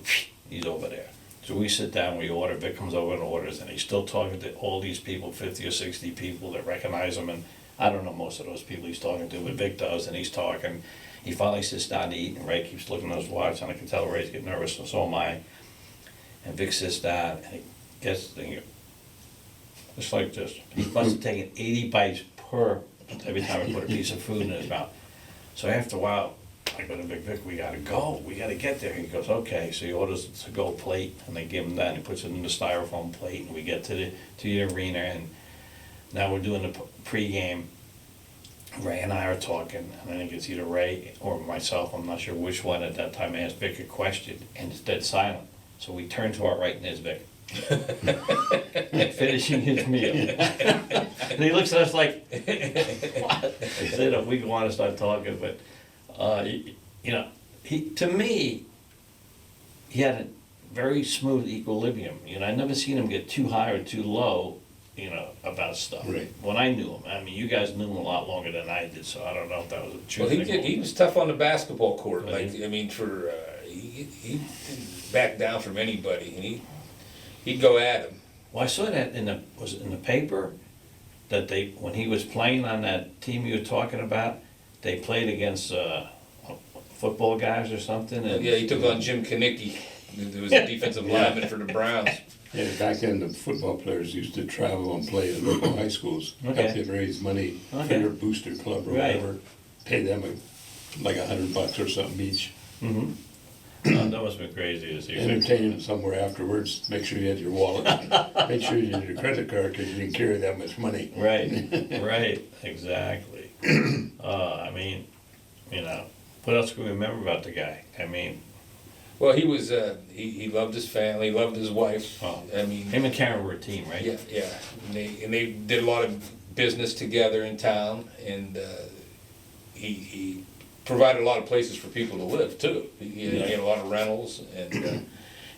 S1: he's over there. So we sit down, we order, Vic comes over and orders, and he's still talking to all these people, 50 or 60 people that recognize him, and I don't know most of those people he's talking to, but Vic does, and he's talking. He finally sits down to eat, and Ray keeps looking at his watch, and I can tell Ray's getting nervous, and so am I. And Vic sits down, and he gets the thing, just like this. He must have taken 80 bites every time he put a piece of food in his mouth. So after a while, I go to Vic, we gotta go, we gotta get there. He goes, okay, so he orders a to-go plate, and they give him that, and he puts it in the styrofoam plate, and we get to the arena, and now we're doing the pregame. Ray and I are talking, and I think it's either Ray or myself, I'm not sure which one at that time, asked Vic a question, and it's dead silent. So we turn to our right, and there's Vic. Finishing his meal. And he looks at us like, what? So, we go on and start talking, but, to me, he had a very smooth equilibrium. I never seen him get too high or too low, about stuff.
S4: Right.
S1: When I knew him, I mean, you guys knew him a lot longer than I did, so I don't know if that was a true
S2: Well,
S1: thing.
S2: he was tough on the basketball court,
S1: Really?
S2: he didn't back down from anybody, and he'd go at him.
S1: Well, I saw that was it in the paper, that when he was playing on that team you were talking about, they played against football guys or something. And
S2: Yeah, he took on Jim Kanicki, who was a defensive lineman for the Browns.
S4: Yeah, back then the football players used to travel and play at local high schools.
S1: Okay.
S4: Help them raise money for
S1: Okay.
S4: their booster club or
S1: Right.
S4: whatever. Pay them like $100 or something each.
S1: Mm-hmm. That must have been crazy to see.
S4: Entertain them somewhere afterwards. Make sure you had your wallet. Make sure you had your credit card because you didn't carry that much money.
S1: Right, right, exactly. What else can we remember about the guy?
S2: Well, he was, he loved his family, he loved his wife.
S1: Oh.
S2: Him
S1: Him and Karen were a team, right?
S2: Yeah. And they did a lot of business together in town, and he provided a lot of places for people to live too. He had a lot of rentals, and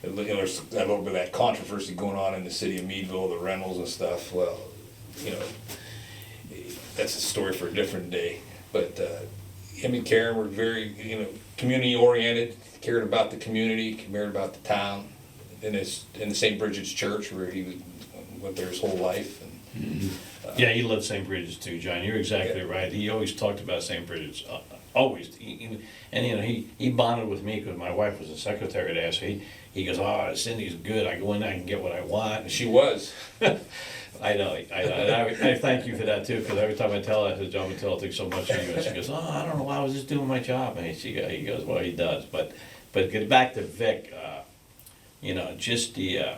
S2: there's a little bit of that controversy going on in the city of Meadville, the rentals and stuff. Well, that's a story for a different day. But him and Karen were very, community oriented, cared about the community, cared about the town. In the St. Bridget's Church, where he went there his whole life. And,
S1: Yeah, he loved St. Bridget's too, John. You're exactly right. He always talked about St. Bridget's, always. He bonded with me because my wife was a secretary there. So he goes, "Oh, Cindy's good. I go in there, I can get what I want." And
S2: she was.
S1: I know. I thank you for that too, because every time I tell her, I said, "John Mattel thinks so much of you," and she goes, "Oh, I don't know why I was just doing my job." And he goes, "Well, he does." But get back to Vic. Just the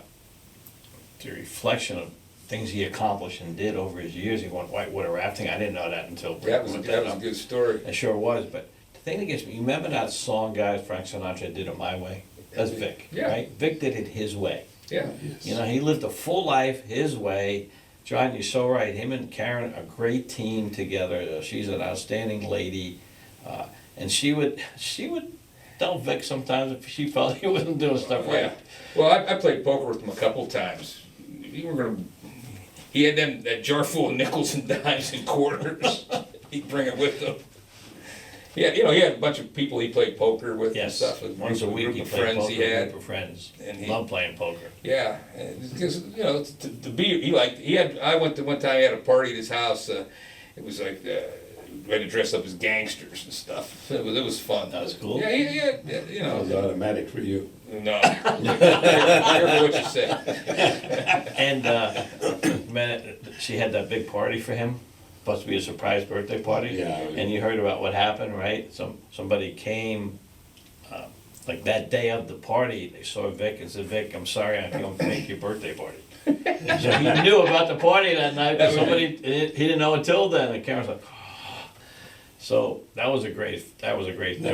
S1: reflection of things he accomplished and did over his years. He won whitewater rafting. I didn't know that until
S2: That was a good story.
S1: It sure was. But the thing that gets me, you remember that song, guys? Frank Sinatra did it my way. That's Vic,
S2: Yeah.
S1: right? Vic did it his way.
S2: Yeah.
S4: Yes.
S1: He lived a full life his way. John, you're so right. Him and Karen, a great team together. She's an outstanding lady, and she would tell Vic sometimes if she felt he wasn't doing stuff right.
S2: Yeah. Well, I played poker with him a couple times. He had that jar full of nickels and dimes and quarters. He'd bring it with him. He had a bunch of people he played poker with
S1: Yes,
S2: and stuff.
S1: once a week
S2: group
S1: he
S2: of
S1: played
S2: friends
S1: poker
S2: he
S1: with a
S2: had.
S1: group of friends.
S2: And
S1: Loved playing poker.
S2: Yeah, because I went to one time. He had a party at his house. It was like we had to dress up as gangsters and stuff. It was fun.
S1: That was cool.
S2: Yeah.
S4: That was automatic for you.
S2: No. Careful what you say.
S1: And man, she had that big party for him, supposed to be a surprise birthday party.
S4: Yeah.
S1: And you heard about what happened, right? Somebody came, like that day of the party, they saw Vic and said, Vic, I'm sorry, I can't make your birthday party. So he knew about the party that night, but he didn't know until then, and Karen's like, so that was a great thing
S4: That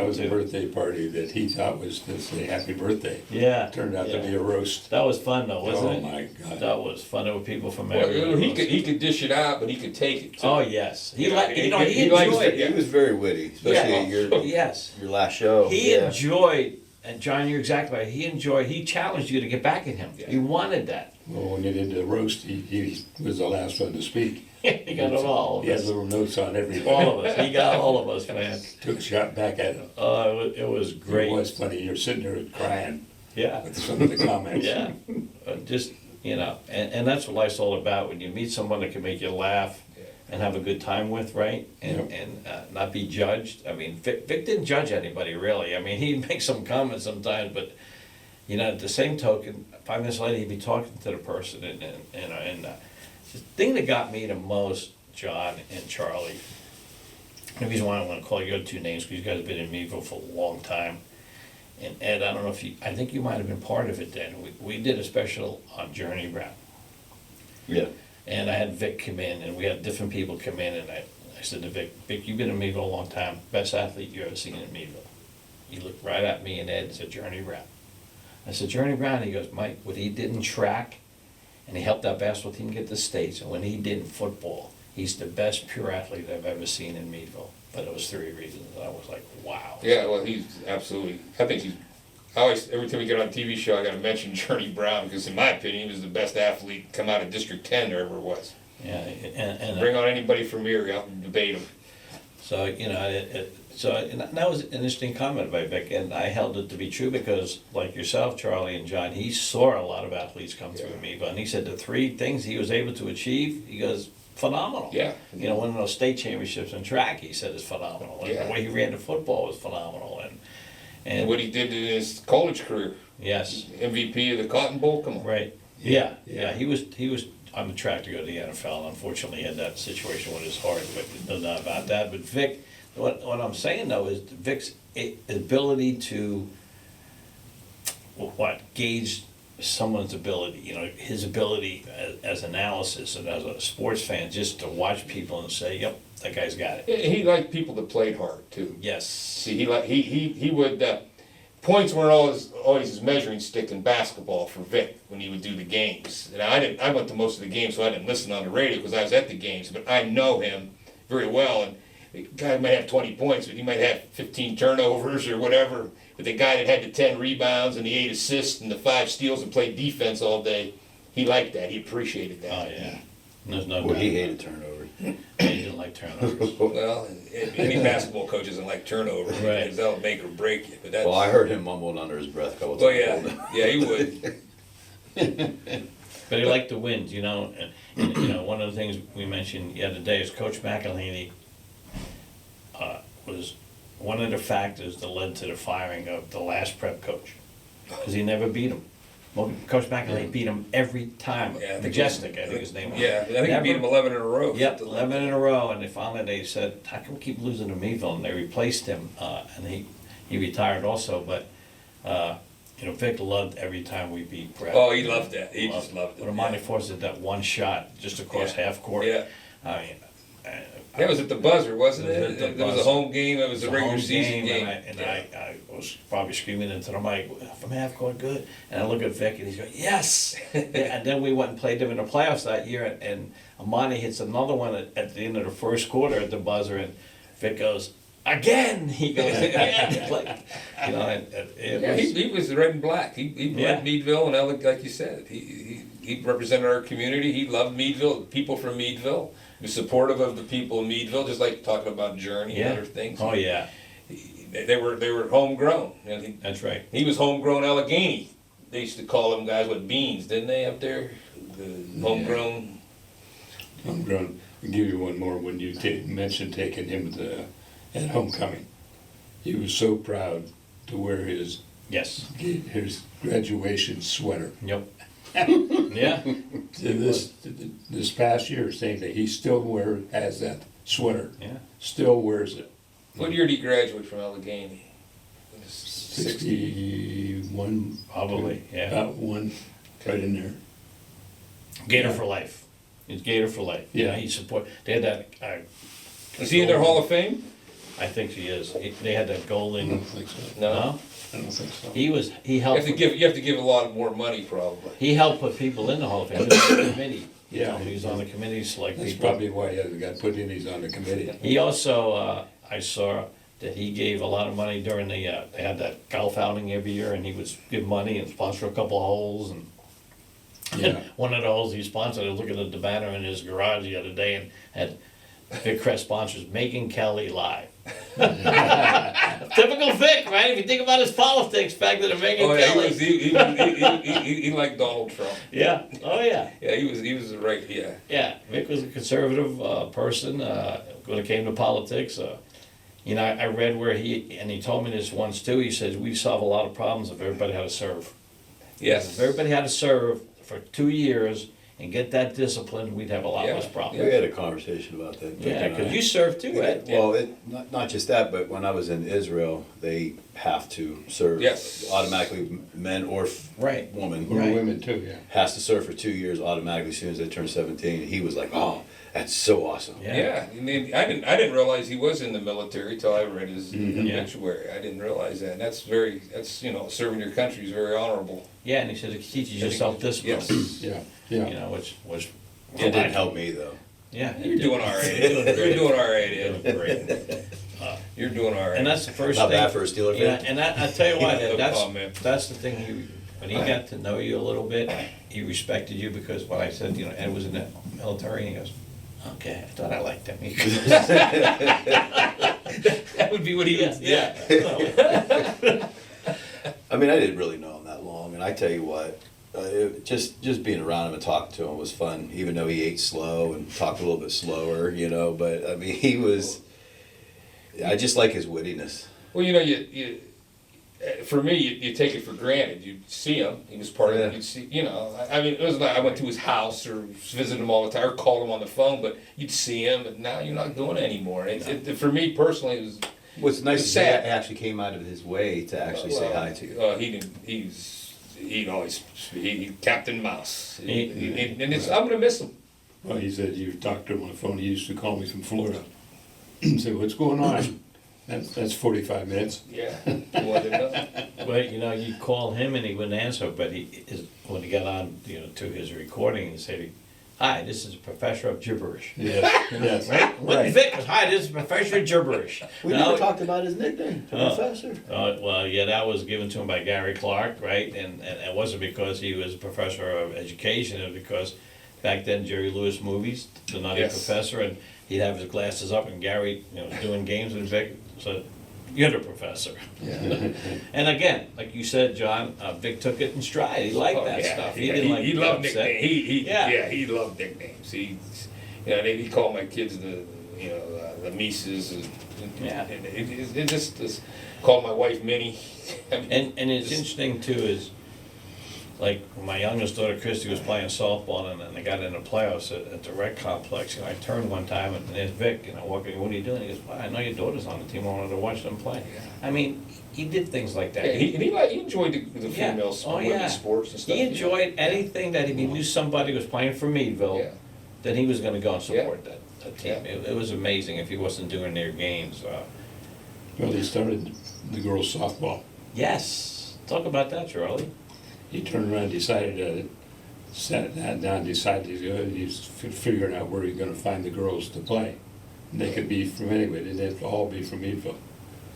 S4: was a
S1: too.
S4: birthday party that he thought was to say happy birthday.
S1: Yeah.
S4: Turned out to
S1: yeah.
S4: be a roast.
S1: That was fun though, wasn't
S4: Oh
S1: it?
S4: my God.
S1: That was fun. There were people from
S2: Well,
S1: everywhere.
S2: he could dish it out, but he could take it too.
S1: Oh yes, he
S2: Yeah,
S1: liked.
S2: he
S1: He
S2: likes
S1: enjoyed.
S2: it,
S3: He was very witty, especially
S2: Yeah.
S3: at your
S1: Yes,
S3: last show.
S1: he
S3: Yeah.
S1: enjoyed. And John, you're exactly right. He enjoyed. He challenged you to get back at him.
S2: Yeah.
S1: He wanted that.
S4: Well, when you did the roast, he was the last one to speak.
S1: He got it all of
S4: He had
S1: us.
S4: little notes on everything.
S1: All of us. He got all of us, man.
S4: Took a shot back at him.
S1: It was great.
S4: It was funny. You're sitting there crying
S1: Yeah.
S4: with some of the comments.
S1: Yeah. Just and that's what life's all about. When you meet someone that can make you laugh and have a good time with, right? And not be judged. I mean, Vic didn't judge anybody really. I mean, he'd make some comments sometimes, but at the same token, 5 minutes later he'd be talking to the person, and the thing that got me the most, John and Charlie. The reason why I want to call you two names because you guys have been in Meadville for a long time. And Ed, I don't know if I think you might have been part of it then. We did a special on Journey Brown.
S3: Yeah.
S1: And I had Vic come in, and we had different people come in, and I said to Vic, you've been in Meadville a long time, best athlete you ever seen in Meadville. He looked right at me and Ed and said, Journey Brown. I said, Journey Brown, he goes, Mike, what he did in track, and he helped our basketball team get to states, and when he did in football, he's the best pure athlete I've ever seen in Meadville. But it was 3 reasons. I was like, wow.
S2: Yeah, well, he's absolutely. I think he's. I always, every time we get on a TV show, I got to mention Journey Brown because, in my opinion, he was the best athlete come out of District 10 there ever was.
S1: Yeah, and
S2: Bring on anybody from here, I'll debate him.
S1: so and that was an interesting comment by Vic, and I held it to be true because, like yourself, Charlie and John, he saw a lot of athletes come through Amoeba, and he said the 3 things he was able to achieve, he goes, phenomenal.
S2: Yeah.
S1: Winning those state championships in track, he said, is phenomenal. And
S2: Yeah.
S1: the way he ran the football was phenomenal.
S2: And what he did in his college career,
S1: yes,
S2: MVP of the Cotton Bowl, come on.
S1: right. Yeah. He was on the track to go to the NFL. Unfortunately, he had that situation with his heart, but no doubt about that. But Vic, what I'm saying though is Vic's ability to gauge someone's ability, his ability as analysis and as a sports fan, just to watch people and say, yep, that guy's got it.
S2: He liked people that played hard too.
S1: Yes.
S2: See, he would. Points weren't always his measuring stick in basketball for Vic when he would do the games. And I went to most of the games, so I didn't listen on the radio because I was at the games. But I know him very well, and the guy might have 20 points, but he might have 15 turnovers or whatever. But the guy that had the 10 rebounds and the 8 assists and the 5 steals and played defense all day, he liked that. He appreciated that.
S1: Oh yeah. There's no
S3: Well,
S1: doubt.
S3: he hated turnovers.
S1: He didn't like turnovers.
S2: Well, any basketball coach doesn't like turnovers
S1: Right.
S2: because they'll make or break you. But that's,
S3: Well, I heard him mumbling under his breath a couple times.
S2: well, yeah, he would.
S1: But he liked the wins, and one of the things we mentioned the other day is Coach McElhaney was one of the factors that led to the firing of the last prep coach, because he never beat him. Well, Coach McElhaney beat him every time.
S2: Yeah, I think
S1: Majestic, I think his name was.
S2: Yeah, I think he beat him 11 in a row.
S1: Yep, 11 in a row, and they said, how can we keep losing to Meadville? And they replaced him, and he retired also, but, Vic loved every time we beat Brett.
S2: Oh, he loved that. He just loved it.
S1: When Amani Force did that one shot just across
S2: Yeah.
S1: half court.
S2: Yeah.
S1: I mean,
S2: That was at the buzzer, wasn't
S1: It was
S2: it?
S1: at the
S2: It was a
S1: buzzer.
S2: home game. It was a regular
S1: home
S2: season game.
S1: and I was probably screaming into the mic, from half court, good. And I look at Vic and he's going, yes! And then we went and played them in the playoffs that year, and Amani hits another one at the end of the first quarter at the buzzer, and Vic goes, again! He goes, again!
S2: He was red and black. He led Meadville, and like you said, he represented our community. He loved Meadville, people from Meadville. He was supportive of the people of Meadville, just like talking about Journey and other things.
S1: Oh, yeah.
S2: They were homegrown.
S1: That's right.
S2: He was homegrown Allegheny. They used to call them guys with beans, didn't they, up there? The homegrown.
S4: Homegrown. I'll give you one more. When you mentioned taking him at homecoming, he was so proud to wear his
S1: Yes,
S4: gave his graduation sweater.
S1: yep. Yeah,
S4: This past year, same day, he still has that sweater,
S1: yeah.
S4: still wears it.
S2: What year did he graduate from Allegheny?
S4: 61.
S1: Probably, yeah.
S4: About one, right in there.
S1: Gator for life. He's Gator for life.
S4: Yeah.
S1: He support, they had that,
S2: Is he in their Hall of Fame?
S1: I think he is. They had that
S4: I don't
S1: golden,
S4: think so.
S1: no?
S4: I don't think so.
S1: He
S2: You
S1: helped,
S2: you have to give a lot more money, probably.
S1: he helped put people in the Hall of Fame. He was on the committee.
S4: Yeah.
S1: He was on the committee to select
S4: That's
S1: people.
S4: probably why he got put in, he's on the committee.
S1: He also, I saw that he gave a lot of money during the, they had that golf outing every year, and he would give money and sponsor a couple of holes, and
S4: Yeah.
S1: one of the holes he sponsored, I was looking at the banner in his garage the other day, and had Vic Kress sponsors, Making Kelly Live. Typical Vic, right? If you think about his politics back to the Making
S2: Oh, yeah,
S1: Kelly.
S2: he liked Donald Trump.
S1: Yeah, oh yeah.
S2: Yeah, he was the right, yeah.
S1: Yeah, Vic was a conservative person when it came to politics. You know, I read where he told me this once too. He says we solve a lot of problems if everybody had to serve.
S2: Yes.
S1: If everybody had to serve for 2 years and get that discipline, we'd have a lot
S2: Yeah.
S1: less
S3: We
S1: problems.
S3: had a conversation about that. Vic
S1: Yeah,
S3: and I.
S1: because you served too, Ed.
S3: Well, not just that, but when I was in Israel, they have to serve.
S2: Yes.
S3: Automatically, men or
S1: Right.
S3: woman
S4: Or
S1: Right.
S4: women too, yeah.
S3: has to serve for 2 years automatically as soon as they turn 17. He was like, "Oh, that's so awesome."
S2: Yeah, and then I didn't realize he was in the military till I read his
S1: Yeah.
S2: obituary. I didn't realize that. And that's serving your country is very honorable.
S1: Yeah, and he said it teaches you self-discipline.
S2: Yes.
S4: Yeah,
S1: You
S4: yeah.
S1: know, which was.
S3: It didn't help me though.
S1: Yeah,
S2: You're doing all right. You're doing all right,
S1: You're
S2: Ed.
S1: doing great.
S2: You're doing all right.
S1: And that's the first
S3: Not
S1: thing.
S3: bad for a Steeler
S1: Yeah,
S3: fan.
S1: and I tell you what,
S2: No
S1: Ed,
S2: comment.
S1: that's the thing. When he got to know you a little bit, he respected you because when I said, you know, Ed was in the military, and he goes, "Okay, I thought I liked him." He goes,
S2: That would be what he is.
S1: yeah.
S3: I mean, I didn't really know him that long, and I tell you what, just being around him and talking to him was fun. Even though he ate slow and talked a little bit slower, you know. But I mean, he was. I just like his wittiness.
S2: Well, you know, for me, you take it for granted. You see him; he was part of
S3: Yeah.
S2: it. You see, you know. I mean, it was like I went to his house or visited him all the time, or called him on the phone. But you'd see him, and now you're not doing it anymore. For me personally, it was.
S3: What's nice
S2: It's
S3: is
S2: sad.
S3: he actually came out of his way to actually say hi to you.
S2: He didn't. He'd always he Captain Mouse. And
S1: He-
S2: I'm gonna miss him.
S4: Well, he said you talked to him on the phone, he used to call me from Florida. Say, what's going on? That's 45 minutes.
S2: Yeah. You wanted to know?
S1: But you know, you call him and he wouldn't answer. But when he got on, you know, to his recording, he said, "Hi, this is a professor of gibberish."
S4: Yes, yes.
S1: Right? When Vic was, "Hi, this is Professor of Gibberish."
S3: We
S1: Now-
S3: never talked about his nickname, the Professor.
S1: Well, yeah, that was given to him by Gary Clark, right? And it wasn't because he was a professor of education, it was because back then Jerry Lewis movies, The Nutty
S2: Yes.
S1: Professor, and he'd have his glasses up and Gary, you know, was doing games with Vic, so you're the professor. And again, like you said, John, Vic took it in stride. He liked
S2: Oh,
S1: that
S2: yeah.
S1: stuff.
S2: Yeah,
S1: Didn't like
S2: he
S1: get
S2: loved
S1: upset.
S2: nicknames.
S1: Yeah.
S2: He loved nicknames. He called my kids the Mises and
S1: Yeah.
S2: it just called my wife Minnie. I mean,
S1: And it's
S2: just-
S1: interesting too is, like, when my youngest daughter Christy was playing softball and then they got in the playoffs at the rec complex, you know, I turned one time and there's Vic, you know, walking, "What are you doing?" He goes, "Well, I know your daughter's on the team, I wanted to watch them play." I mean, he did things like that.
S2: Yeah, he enjoyed the
S1: Yeah.
S2: female
S1: Oh, yeah.
S2: women's sports and stuff.
S1: He enjoyed anything that if he knew somebody was playing for Meadville,
S2: Yeah.
S1: then he was gonna go and support that team.
S2: Yeah.
S1: It was amazing if he wasn't doing their games.
S4: Well, he started the girls softball.
S1: Yes, talk about that, Charlie.
S4: He turned around, decided sat down, decided he's figuring out where he's gonna find the girls to play. And they could be from anywhere, they didn't have to all be from Meadville.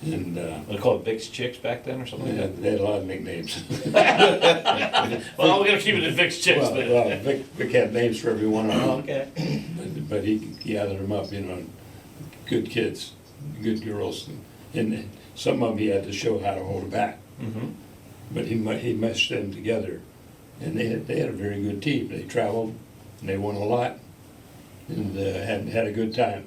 S4: And,
S1: They called it Vic's Chicks back then or something like
S4: they had a lot of nicknames.
S1: that? Well, we're gonna keep it at Vic's Chicks,
S4: Well,
S1: but.
S4: well, Vic had names for every one of
S1: Oh,
S4: them.
S1: okay.
S4: But he gathered them up, you know, good kids, good girls. And some of them he had to show how to hold it back.
S1: Mm-hmm.
S4: But he meshed them together, and they had a very good team. They traveled, and they won a lot, and had a good time.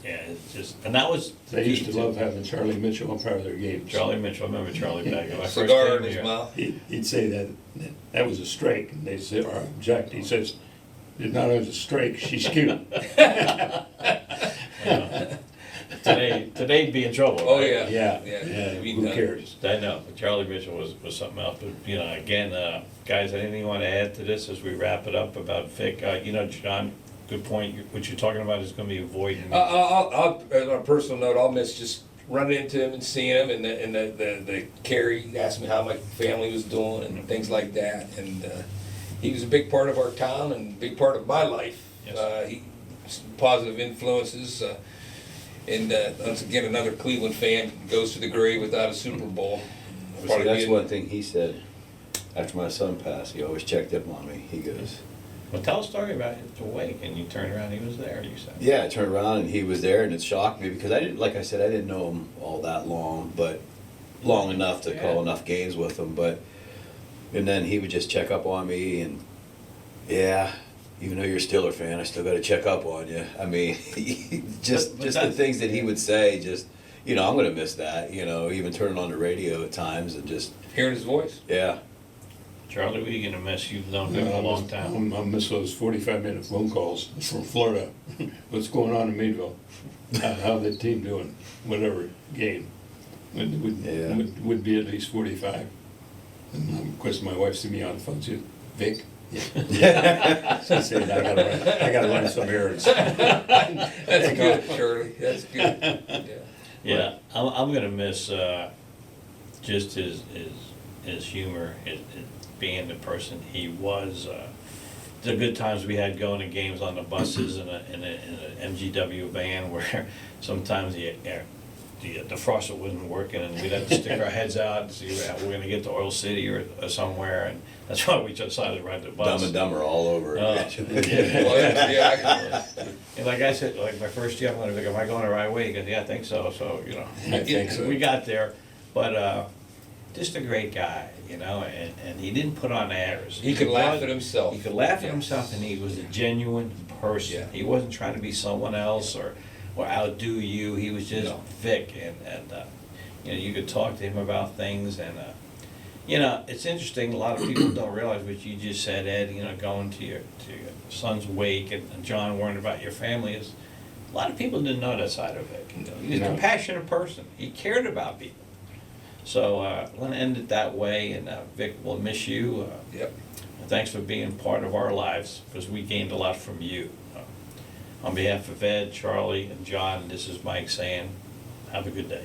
S1: Yeah, it's just, and that was.
S4: They used to love having Charlie Mitchell umpire their games.
S1: Charlie Mitchell, I remember Charlie back when I first
S2: Cigar
S1: came
S2: in his
S1: here.
S2: mouth.
S4: He'd say that was a strike, and they'd say, or object, he says, it's not only a strike, she's cute.
S1: Today, today'd be in trouble,
S2: Oh,
S1: right?
S2: yeah.
S4: Yeah,
S2: Yeah,
S4: yeah,
S2: we
S4: who
S2: done.
S4: cares?
S1: I know, but Charlie Mitchell was something else, but, you know, again, guys, anything you wanna add to this as we wrap it up about Vic? You know, John, good point, what you're talking about is gonna be avoiding.
S2: I'll, on a personal note, I'll miss just running into him and seeing him, and the Carrie asked me how my family was doing and things like that, and he was a big part of our town and a big part of my life.
S1: Yes.
S2: He some positive influences, and once again, another Cleveland fan goes to the grave without a Super Bowl.
S3: See,
S2: Probably
S3: that's
S2: being-
S3: one thing he said after my son passed. He always checked up on me. He goes,
S1: Well, tell a story about the wake, and you turned around, he was there, you said.
S3: yeah, I turned around and he was there, and it shocked me because I didn't, like I said, I didn't know him all that long, but long enough to call
S1: Yeah.
S3: enough games with him. But and then he would just check up on me, and yeah, even though you're a Steeler fan, I still got to check up on you. I mean, just
S1: But
S3: the
S1: that's-
S3: things that he would say, just you know, I'm gonna miss that. You know, even turning on the radio at times and just
S2: Hearing his voice.
S3: yeah.
S1: Charlie, what are you gonna miss? You've known him a long time.
S4: I'll miss those 45-minute phone calls from Florida. What's going on in Meadville? How the team doing? Whatever game.
S3: Yeah.
S4: Would be at least 45. And of course, my wife see me on the phone. She, Vic. Yeah. She said, I gotta run some errands.
S2: That's good, Charlie. That's good. Yeah.
S1: Yeah, I'm gonna miss just his humor, his being the person he was. The good times we had going to games on the buses in a MGW van where sometimes the defroster wasn't working and we'd have to stick our heads out and see if we're gonna get to Oil City or somewhere, and that's why we decided to ride the bus.
S3: Dumb and Dumber all over.
S1: Oh.
S2: Well, yeah,
S1: And like I said, like my first year, I'm gonna think, am I going the right way? He goes, yeah, I think so. So, you know,
S4: I think so.
S1: we got there, but just a great guy, you know, and he didn't put on airs.
S2: He could laugh
S1: was-
S2: at himself.
S1: He could laugh at
S2: Yeah.
S1: himself, and he was a genuine person.
S2: Yeah.
S1: He wasn't trying to be someone else or outdo you. He was just
S2: No.
S1: Vic, and you know, you could talk to him about things, and you know, it's interesting. A lot of people don't realize what you just said, Ed. You know, going to your son's wake, and John worrying about your family is. A lot of people didn't know that side of Vic. You know, he was a
S4: No.
S1: compassionate person. He cared about people. So I'm going to end it that way, and Vic, we'll miss you.
S2: Yep.
S1: Thanks for being part of our lives, because we gained a lot from you. On behalf of Ed, Charlie, and John, this is Mike saying, have a good day.